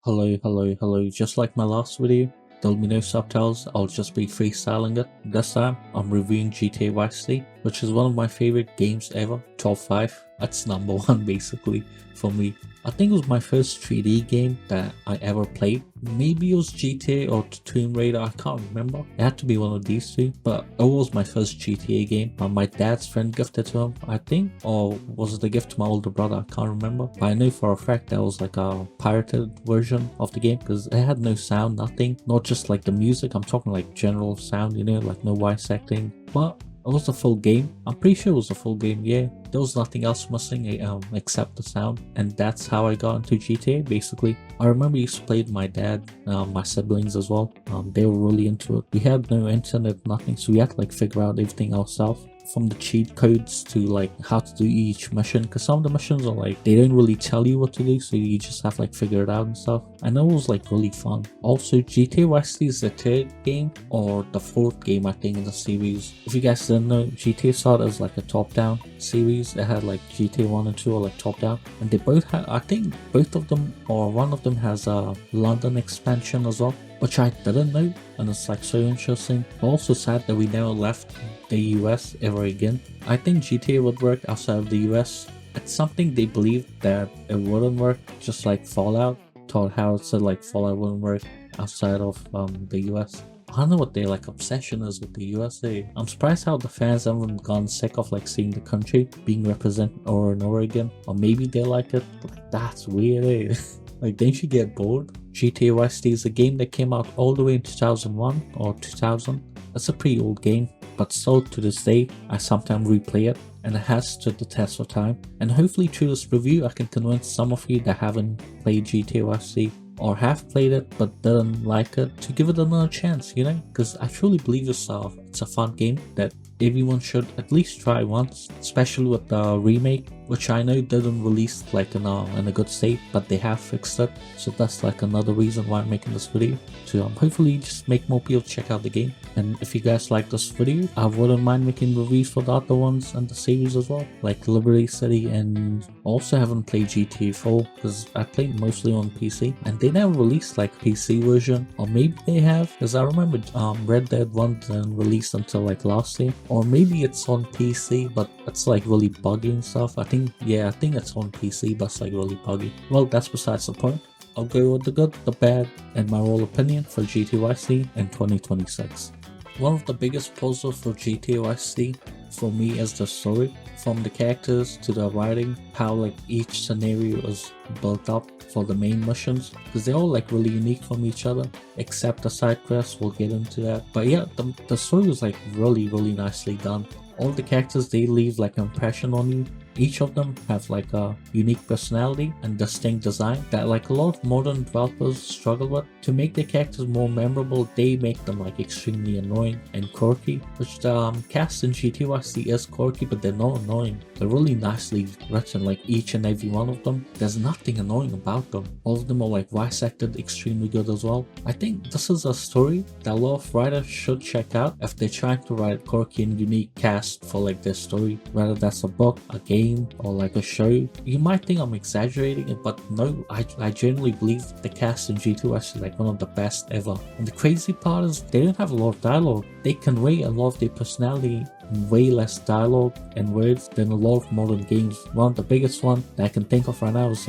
Hello. Just like my last video, there'll be no subtitles, I'll just be freestyling it. This time, I'm reviewing GTA Vice City, which is one of my favorite games ever, top 5. That's number 1 basically for me. I think it was my first 3D game that I ever played. Maybe it was GTA or Tomb Raider, I can't remember. It had to be one of these two, but it was my first GTA game. My dad's friend gifted to him, I think, or was it a gift to my older brother? I can't remember. But I know for a fact that was like a pirated version of the game because it had no sound, nothing. Not just like the music, I'm talking like general sound, like no voice acting. But it was a full game. I'm pretty sure it was a full game, yeah. There was nothing else missing except the sound. And that's how I got into GTA, basically. I remember I used to play with my dad, my siblings as well. They were really into it. We had no internet, nothing, so we had to like figure out everything ourselves. From the cheat codes to like how to do each mission, because some of the missions are like they don't really tell you what to do, so you just have to like figure it out and stuff. I know it was like really fun. Also, GTA Vice City is the 3rd game or the 4th game I think in the series. If you guys didn't know, GTA started as like a top-down series. It had like GTA 1 and 2 are like top-down, and they both had, I think both of them or one of them has a London expansion as well, which I didn't know, and it's like so interesting. Also sad that we never left the US ever again. I think GTA would work outside of the US. It's something they believed that it wouldn't work, just like Fallout. Thought how it said like Fallout wouldn't work outside of the US. I don't know what their like obsession is with the USA. I'm surprised how the fans haven't gone sick of like seeing the country being represented over and over again. Or maybe they like it, but that's weird, eh? Like, don't you get bored? GTA Vice City is a game that came out all the way in 2001 or 2000. It's a pretty old game, but still to this day, I sometimes replay it, and it has stood the test of time. And hopefully through this review, I can convince some of you that haven't played GTA Vice City or have played it but didn't like it to give it another chance, because I truly believe it's a fun game that everyone should at least try once, especially with the remake, which I know didn't release like in a good state, but they have fixed it. So that's like another reason why I'm making this video, to hopefully just make more people check out the game. And if you guys like this video, I wouldn't mind making reviews for the other ones and the series as well, like Liberty City, and also haven't played GTA 4 because I played mostly on PC and they never released like PC version, or maybe they have, because I remember Red Dead 1 didn't release until like last year, or maybe it's on PC but it's like really buggy and stuff. I think it's on PC but it's like really buggy. Well, that's besides the point. I'll go with the good, the bad, and my overall opinion for GTA Vice City in 2026. One of the biggest puzzles for GTA Vice City for me is the story, from the characters to the writing, how like each scenario is built up for the main missions, because they're all like really unique from each other, except the side quests. We'll get into that. But yeah, the story was like really nicely done. All the characters, they leave like an impression on you. Each of them have like a unique personality and distinct design that like a lot of modern developers struggle with. To make their characters more memorable, they make them like extremely annoying and quirky, which the cast in GTA Vice City is quirky, but they're not annoying. They're really nicely written, like each and every one of them. There's nothing annoying about them. All of them are like voice acted extremely good as well. I think this is a story that a lot of writers should check out if they're trying to write a quirky and unique cast for like their story, whether that's a book, a game, or like a show. You might think I'm exaggerating it, but no, I genuinely believe the cast in GTA Vice is like one of the best ever. And the crazy part is they don't have a lot of dialogue. They convey a lot of their personality in way less dialogue and words than a lot of modern games. One of the biggest one that I can think of right now is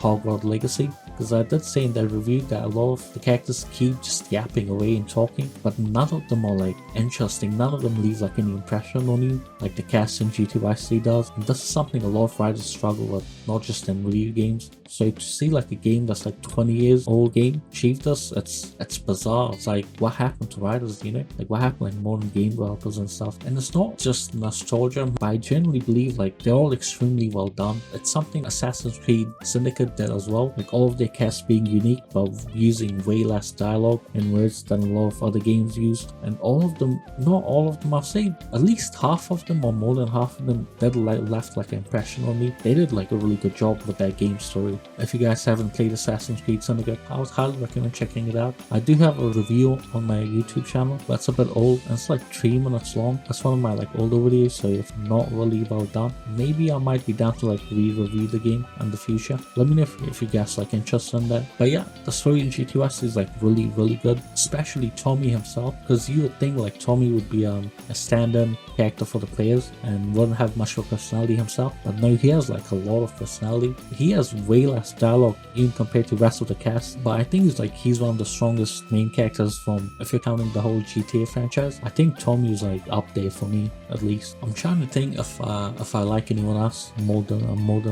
Hogwarts Legacy, because I did say in that review that a lot of the characters keep just yapping away and talking, but none of them are like interesting. None of them leave like any impression on you like the cast in GTA Vice City does. And this is something a lot of writers struggle with, not just in video games. So to see like a game that's like 20 years old game achieve this, it's bizarre. It's like, what happened to writers, like what happened like modern game developers and stuff. And it's not just nostalgia, but I genuinely believe like they're all extremely well done. It's something Assassin's Creed Syndicate did as well, like all of their casts being unique but using way less dialogue and words than a lot of other games use. And all of them, not all of them, I've seen at least half of them or more than half of them did left like an impression on me. They did like a really good job with that game story. If you guys haven't played Assassin's Creed Syndicate, I would highly recommend checking it out. I do have a review on my YouTube channel, but it's a bit old and it's like 3 minutes long. That's one of my like older videos, so it's not really well done. Maybe I might be down to like re-review the game in the future. Let me know if you guys like interested interested in that. But yeah, the story in GTA West is like really good, especially Tommy himself, because you would think like Tommy would be a stand-in character for the players and wouldn't have much of a personality himself, but no, he has like a lot of personality. He has way less dialogue even compared to the rest of the cast, but I think he's one of the strongest main characters from, if you're counting the whole GTA franchise. I think Tommy is like up there for me, at least. I'm trying to think if I like anyone else more than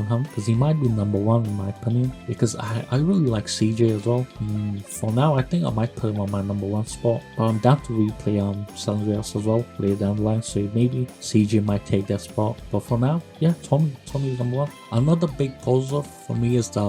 him, because he might be number one in my opinion, because I really like CJ as well. For now, I think I might put him on my number one spot, but I'm down to replay San Andreas as well later down the line, so maybe CJ might take that spot. But for now, yeah, Tommy is number one. Another big positive for me is the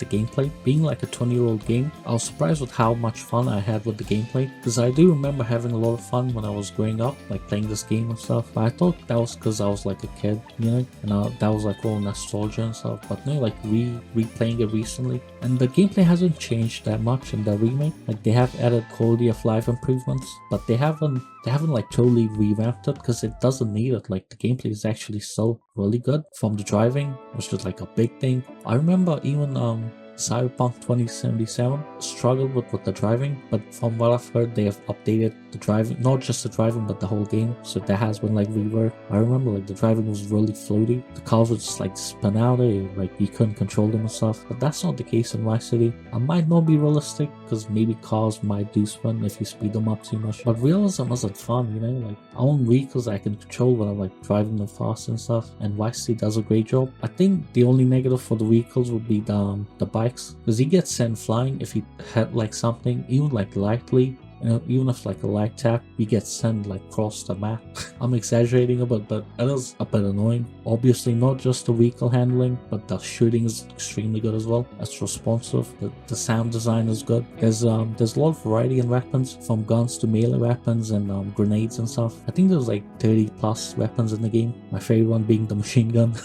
gameplay. Being like a 20-year-old game, I was surprised with how much fun I had with the gameplay, because I do remember having a lot of fun when I was growing up, like playing this game and stuff. But I thought that was because I was like a kid, you know, and that was like all nostalgia and stuff. But no, like replaying it recently, and the gameplay hasn't changed that much in the remake. Like they have added quality of life improvements, but they haven't like totally revamped it, because it doesn't need it. Like the gameplay is actually still really good. From the driving, which was like a big thing. I remember even Cyberpunk 2077 struggled with the driving, but from what I've heard, they have updated the driving, not just the driving but the whole game, so that has been like reworked. I remember like the driving was really floaty, the cars would just like spin out, like you couldn't control them and stuff, but that's not the case in Vice City. I might not be realistic, because maybe cars might do spin if you speed them up too much, but realism isn't fun, you know. Like I own vehicles I can control when I'm like driving them fast and stuff, and Vice City does a great job. I think the only negative for the vehicles would be the bikes, because he gets sent flying if you hit like something, even like lightly. You know, even if like a light tap, you get sent like across the map. I'm exaggerating a bit, but it is a bit annoying. Obviously not just the vehicle handling, but the shooting is extremely good as well. It's responsive. The sound design is good. There's a lot of variety in weapons, from guns to melee weapons and grenades and stuff. I think there's like 30 plus weapons in the game. My favorite one being the machine gun.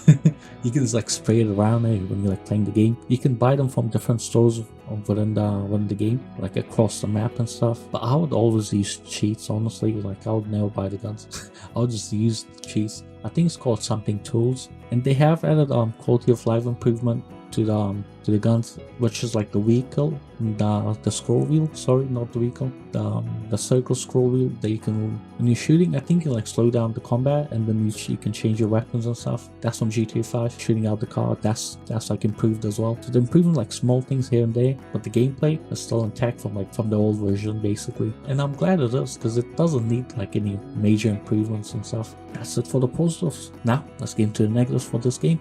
You can just like spray it around when you're like playing the game. You can buy them from different stores within the game, like across the map and stuff. But I would always use cheats, honestly. Like I would never buy the guns. I would just use cheats. I think it's called something tools, and they have added quality of life improvement to the guns, which is like the vehicle, the scroll wheel. Sorry, not the vehicle. The circle scroll wheel that you can, when you're shooting, I think you like slow down the combat, and then you can change your weapons and stuff. That's from GTA 5. Shooting out the car, that's like improved as well. So they're improving like small things here and there, but the gameplay is still intact from the old version basically. And I'm glad it is, because it doesn't need like any major improvements and stuff. That's it for the positives. Now let's get into the negatives for this game.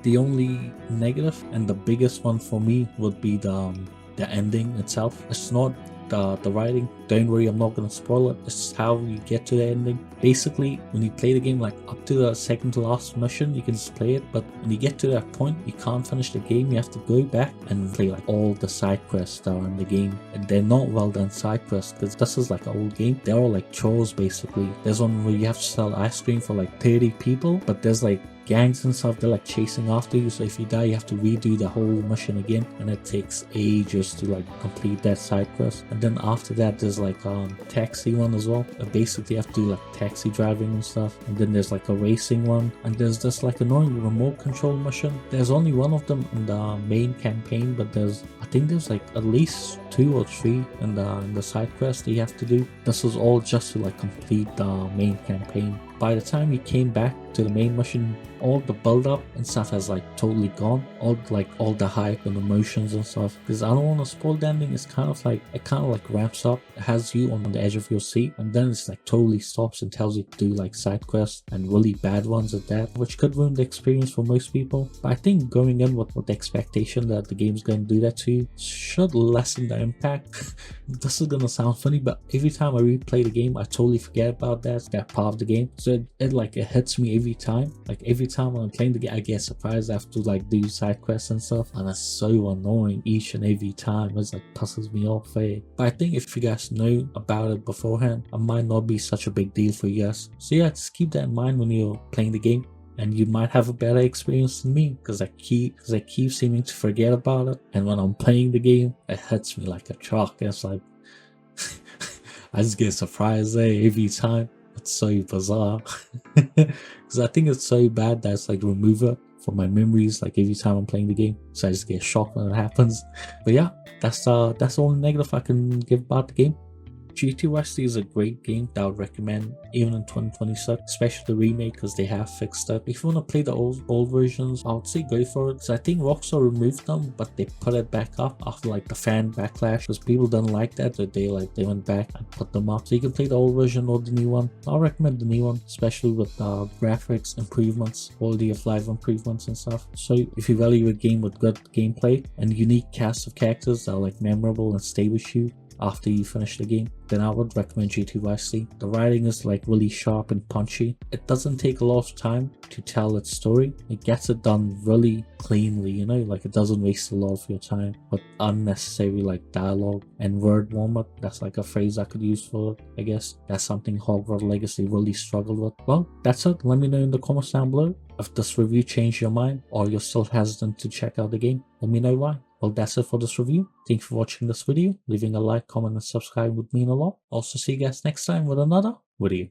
The only negative, and the biggest one for me, would be the ending itself. It's not the writing. Don't worry, I'm not gonna spoil it. It's how you get to the ending. Basically, when you play the game, like up to the second to last mission, you can just play it, but when you get to that point, you can't finish the game. You have to go back and play like all the side quests that are in the game, and they're not well done side quests, because this is like an old game. They're all like chores basically. There's one where you have to sell ice cream for like 30 people, but there's like gangs and stuff, they're like chasing after you, so if you die you have to redo the whole mission again, and it takes ages to like complete that side quest. And then after that there's like taxi one as well. Basically you have to do like taxi driving and stuff, and then there's like a racing one, and there's this like annoying remote control mission. There's only one of them in the main campaign, but I think there's like at least 2 or 3 in the side quest that you have to do. This is all just to like complete the main campaign. By the time you came back to the main mission, all the build up and stuff has like totally gone. All the hype and emotions and stuff. Because I don't want to spoil the ending. It's kind of like, it kind of like ramps up. It has you on the edge of your seat, and then it's like totally stops and tells you to do like side quests, and really bad ones at that, which could ruin the experience for most people. But I think going in with the expectation that the game's going to do that to you should lessen the impact. This is gonna sound funny, but every time I replay the game, I totally forget about that part of the game. So it hits me every time. Like every time when I'm playing the game, I get surprised I have to like do side quests and stuff, and it's so annoying each and every time. It's like pisses me off. But I think if you guys know about it beforehand, it might not be such a big deal for you guys. So yeah, just keep that in mind when you're playing the game, and you might have a better experience than me, because I keep seeming to forget about it, and when I'm playing the game, it hits me like a truck. It's like I just get surprised every time. It's so bizarre. Because I think it's so bad that it's like remove it for my memories. Like every time I'm playing the game, so I just get shocked when it happens. But yeah, that's the only negative I can give about the game. GT Westy is a great game that I would recommend even in 2026, especially the remake because they have fixed it. If you want to play the old versions, I would say go for it. So I think Rockstar removed them, but they put it back up after like the fan backlash because people didn't like that. So they went back and put them up. So you can play the old version or the new one. I'll recommend the new one, especially with graphics improvements, quality of life improvements and stuff. So if you value a game with good gameplay and unique cast of characters that are like memorable and stay with you after you finish the game, then I would recommend GT Vice City. The writing is like really sharp and punchy. It doesn't take a lot of time to tell its story. It gets it done really cleanly, you know, like it doesn't waste a lot of your time with unnecessary like dialogue and word vomit. That's like a phrase I could use for it, I guess. That's something Hogwarts Legacy really struggled with. Well, that's it. Let me know in the comments down below if this review changed your mind or you're still hesitant to check out the game. Let me know why. Well, that's it for this review. Thank you for watching this video. Leaving a like, comment, and subscribe would mean a lot. Also, see you guys next time with another video.